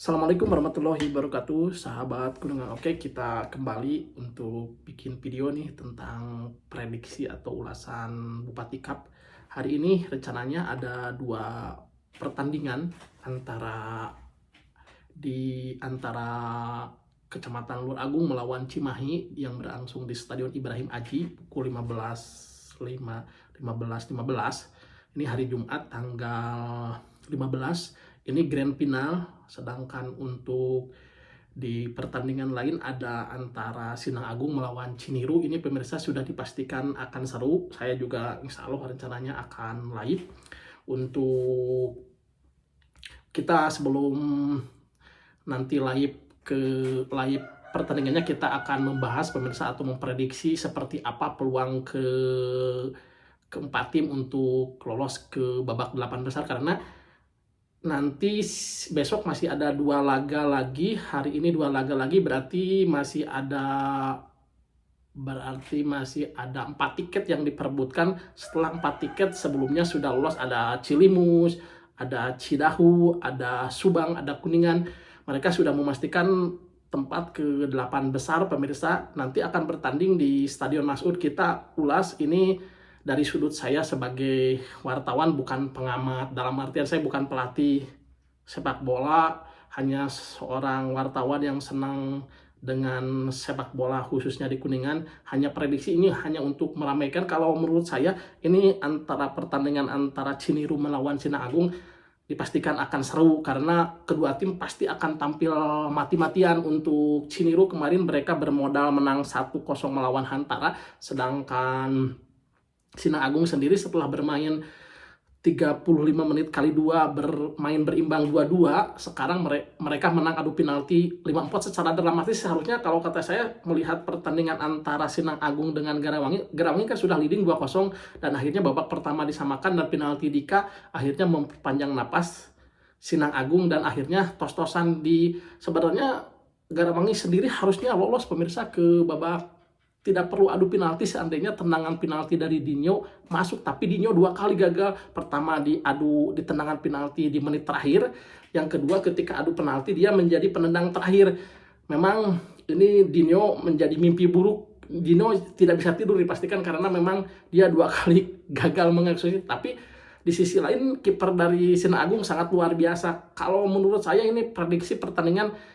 Assalamualaikum warahmatullahi wabarakatuh, sahabat Gunungan. Oke, kita kembali untuk bikin video nih tentang prediksi atau ulasan Bupati Cup. Hari ini rencananya ada dua pertandingan antara Kecamatan Lur Agung melawan Cimahi yang berlangsung di Stadion Ibrahim Aji pukul 15.15. Ini hari Jumat tanggal 15. Ini grand final, sedangkan untuk di pertandingan lain ada antara Sinang Agung melawan Ciniru. Ini pemirsa sudah dipastikan akan seru. Saya juga insya Allah rencananya akan live. Untuk kita sebelum nanti live pertandingannya, kita akan membahas pemirsa atau memprediksi seperti apa peluang keempat tim untuk lolos ke babak 8 besar, karena nanti besok masih ada dua laga lagi, hari ini dua laga lagi, berarti masih ada 4 tiket yang diperebutkan. Setelah 4 tiket sebelumnya sudah lolos, ada Cilimus, ada Cidahu, ada Subang, ada Kuningan. Mereka sudah memastikan tempat ke 8 besar pemirsa. Nanti akan bertanding di Stadion Masud. Kita ulas ini dari sudut saya sebagai wartawan, bukan pengamat. Dalam artian saya bukan pelatih sepak bola, hanya seorang wartawan yang senang dengan sepak bola khususnya di Kuningan. Hanya prediksi ini hanya untuk meramaikan. Kalau menurut saya ini pertandingan antara Ciniru melawan Sinang Agung dipastikan akan seru, karena kedua tim pasti akan tampil mati-matian. Untuk Ciniru kemarin mereka bermodal menang 1-0 melawan Hantara, sedangkan Sinang Agung sendiri setelah bermain 35 menit kali 2 bermain berimbang 2-2, sekarang mereka menang adu penalti 5-4 secara dramatis. Seharusnya kalau kata saya melihat pertandingan antara Sinang Agung dengan Garawangi kan sudah leading 2-0, dan akhirnya babak pertama disamakan dan penalti Dika akhirnya memperpanjang napas Sinang Agung, dan akhirnya tos-tosan. Sebenarnya Garawangi sendiri harusnya lolos pemirsa ke babak, tidak perlu adu penalti seandainya tendangan penalti dari Dinyo masuk, tapi Dinyo 2 kali gagal. Pertama di tendangan penalti di menit terakhir, yang kedua ketika adu penalti dia menjadi penendang terakhir. Memang ini Dinyo menjadi mimpi buruk. Dinyo tidak bisa tidur dipastikan, karena memang dia 2 kali gagal mengeksekusi. Tapi di sisi lain kiper dari Sinang Agung sangat luar biasa. Kalau menurut saya ini prediksi pertandingan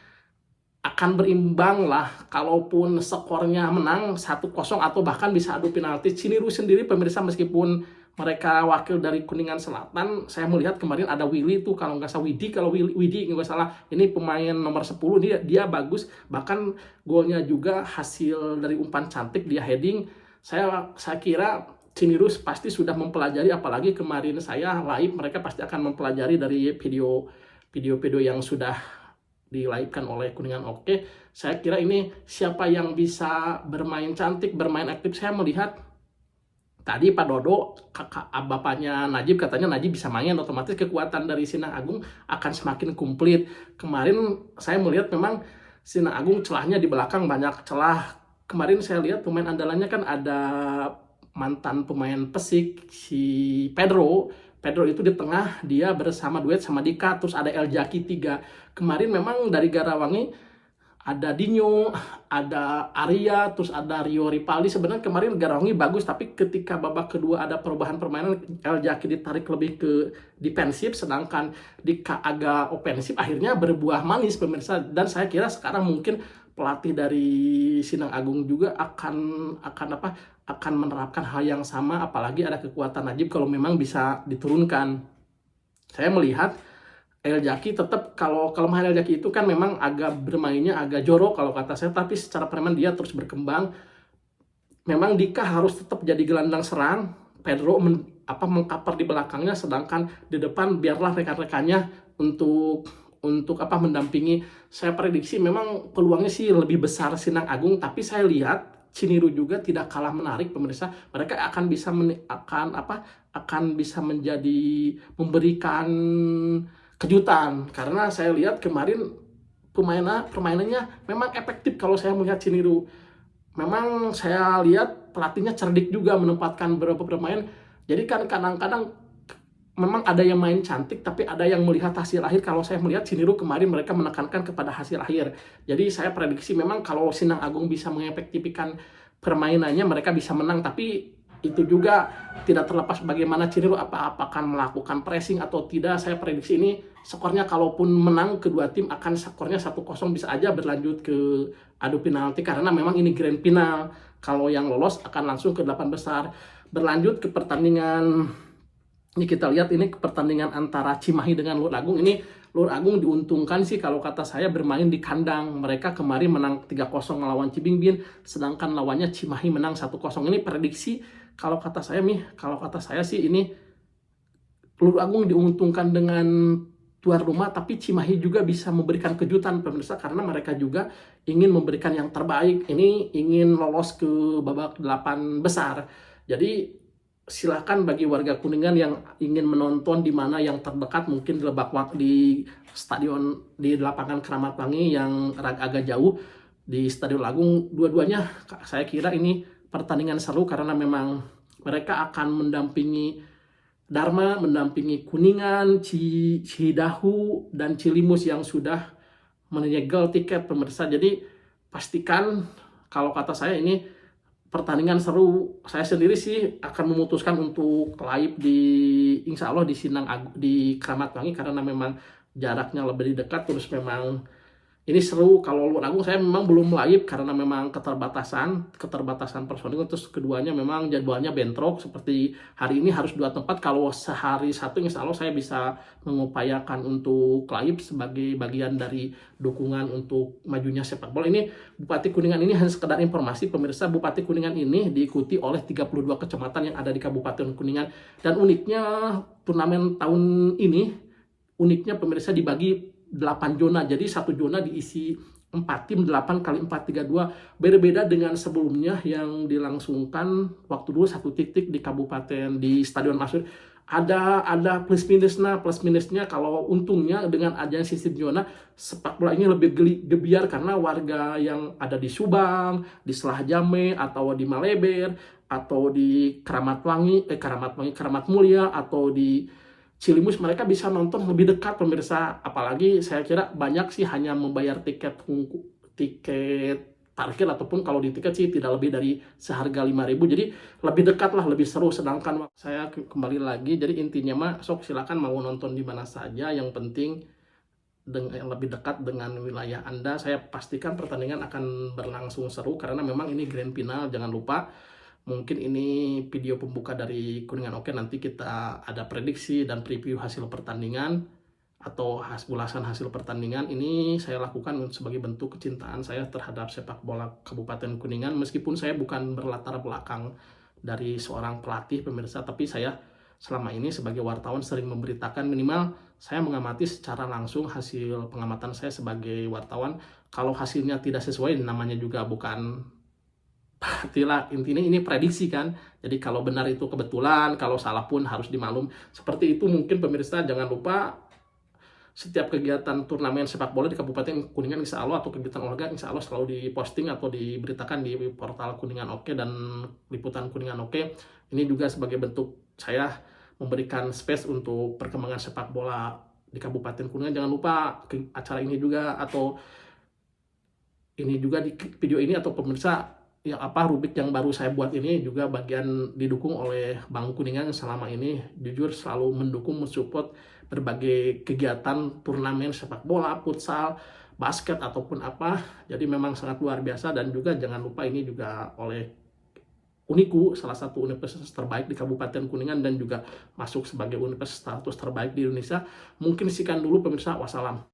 akan berimbang lah, kalaupun skornya menang 1-0 atau bahkan bisa adu penalti. Ciniru sendiri pemirsa, meskipun mereka wakil dari Kuningan Selatan, saya melihat kemarin ada Willy tuh, kalau nggak salah Widi nggak salah, ini pemain nomor 10, dia bagus, bahkan golnya juga hasil dari umpan cantik, dia heading. Saya kira Ciniru pasti sudah mempelajari, apalagi kemarin saya live, mereka pasti akan mempelajari dari video yang sudah di-live-kan oleh Kuningan. Oke, saya kira ini siapa yang bisa bermain cantik, bermain aktif. Saya melihat tadi Pak Dodo, bapaknya Najib, katanya Najib bisa main, otomatis kekuatan dari Sinang Agung akan semakin komplit. Kemarin saya melihat memang Sinang Agung celahnya di belakang banyak celah. Kemarin saya lihat pemain andalannya kan ada mantan pemain Persik, si Pedro itu di tengah, dia bersama duet sama Dika, terus ada El Jaki 3. Kemarin memang dari Garawangi ada Dinyo, ada Arya, terus ada Rio Ripaldi. Sebenarnya kemarin Garawangi bagus, tapi ketika babak kedua ada perubahan permainan, El Jaki ditarik lebih ke defensif, sedangkan Dika agak ofensif, akhirnya berbuah manis pemirsa. Dan saya kira sekarang mungkin pelatih dari Sinang Agung juga akan menerapkan hal yang sama, apalagi ada kekuatan Najib kalau memang bisa diturunkan. Saya melihat El Jaki tetap, kalau kelemahan El Jaki itu kan memang agak bermainnya agak jorok kalau kata saya, tapi secara permainan dia terus berkembang. Memang Dika harus tetap jadi gelandang serang, Pedro mengcover di belakangnya, sedangkan di depan biarlah rekan-rekannya untuk mendampingi. Saya prediksi memang peluangnya sih lebih besar Sinang Agung, tapi saya lihat Ciniru juga tidak kalah menarik pemirsa. Mereka akan bisa memberikan kejutan, karena saya lihat kemarin permainannya memang efektif. Kalau saya melihat Ciniru, memang saya lihat pelatihnya cerdik juga menempatkan beberapa pemain. Jadi kan kadang-kadang memang ada yang main cantik, tapi ada yang melihat hasil akhir. Kalau saya melihat Ciniru kemarin mereka menekankan kepada hasil akhir. Jadi saya prediksi memang kalau Sinang Agung bisa mengefektifkan permainannya, mereka bisa menang. Tapi itu juga tidak terlepas bagaimana Ciniru apakah melakukan pressing atau tidak. Saya prediksi ini skornya kalaupun menang, kedua tim akan skornya 1-0, bisa aja berlanjut ke adu penalti karena memang ini grand final. Kalau yang lolos akan langsung ke 8 besar. Berlanjut ke pertandingan, ini kita lihat ini pertandingan antara Cimahi dengan Lur Agung. Ini Lur Agung diuntungkan sih kalau kata saya bermain di kandang. Mereka kemarin menang 3-0 melawan Cibingbin, sedangkan lawannya Cimahi menang 1-0. Ini prediksi kalau kata saya sih ini Lur Agung diuntungkan dengan tuan rumah, tapi Cimahi juga bisa memberikan kejutan pemirsa karena mereka juga ingin memberikan yang terbaik. Ini ingin lolos ke babak 8 besar. Jadi silakan bagi warga Kuningan yang ingin menonton di mana yang terdekat, mungkin di di stadion di lapangan Keramat Wangi yang agak jauh di Stadion Agung. Dua-duanya saya kira ini pertandingan seru karena memang mereka akan mendampingi Dharma, mendampingi Kuningan, Cidahu, dan Cilimus yang sudah menyegel tiket pemirsa. Jadi pastikan kalau kata saya ini pertandingan seru. Saya sendiri sih akan memutuskan untuk live insya Allah di di Keramat Wangi karena memang jaraknya lebih dekat, terus memang ini seru. Kalau Lur Agung saya memang belum live karena memang keterbatasan personil, terus keduanya memang jadwalnya bentrok. Seperti hari ini harus 2 tempat, kalau sehari satu insya Allah saya bisa mengupayakan untuk live sebagai bagian dari dukungan untuk majunya sepak bola. Ini Bupati Kuningan ini hanya sekedar informasi pemirsa. Bupati Kuningan ini diikuti oleh 32 kecamatan yang ada di Kabupaten Kuningan, dan uniknya turnamen tahun ini pemirsa dibagi 8 zona. Jadi satu zona diisi 4 tim, 8 kali 4 3-2. Berbeda dengan sebelumnya yang dilangsungkan waktu dulu 1 titik di kabupaten di Stadion Masyur. Ada plus minusnya. Kalau untungnya dengan adanya sistem zona, sepak bola ini lebih gebiar karena warga yang ada di Subang, di Selah Jame, atau di Maleber, atau di Keramat Mulia, atau di Cilimus, mereka bisa nonton lebih dekat pemirsa. Apalagi saya kira banyak sih hanya membayar tiket parkir, ataupun kalau di tiket sih tidak lebih dari seharga 5.000. Jadi lebih dekat lah, lebih seru. Sedangkan saya kembali lagi, jadi intinya mah sok silakan mau nonton di mana saja, yang penting yang lebih dekat dengan wilayah Anda. Saya pastikan pertandingan akan berlangsung seru karena memang ini grand final. Jangan lupa, mungkin ini video pembuka dari Kuningan Oke. Nanti kita ada prediksi dan preview hasil pertandingan atau ulasan hasil pertandingan. Ini saya lakukan sebagai bentuk kecintaan saya terhadap sepak bola Kabupaten Kuningan. Meskipun saya bukan berlatar belakang dari seorang pelatih pemirsa, tapi saya selama ini sebagai wartawan sering memberitakan, minimal saya mengamati secara langsung hasil pengamatan saya sebagai wartawan. Kalau hasilnya tidak sesuai, namanya juga bukan pastilah, intinya ini prediksi kan. Jadi kalau benar itu kebetulan, kalau salah pun harus dimaklum. Seperti itu mungkin pemirsa. Jangan lupa setiap kegiatan turnamen sepak bola di Kabupaten Kuningan insya Allah, atau kegiatan olahraga insya Allah selalu diposting atau diberitakan di portal Kuningan Oke dan liputan Kuningan Oke. Ini juga sebagai bentuk saya memberikan space untuk perkembangan sepak bola di Kabupaten Kuningan. Jangan lupa acara ini juga, atau ini juga di video ini atau pemirsa, rubrik yang baru saya buat ini juga bagian didukung oleh Bank Kuningan. Selama ini jujur selalu mendukung, mensupport berbagai kegiatan turnamen sepak bola, futsal, basket, ataupun apa. Jadi memang sangat luar biasa. Dan juga jangan lupa ini juga oleh Uniku, salah satu universitas terbaik di Kabupaten Kuningan dan juga masuk sebagai universitas terbaik di Indonesia. Mungkin sekian dulu pemirsa, wassalam.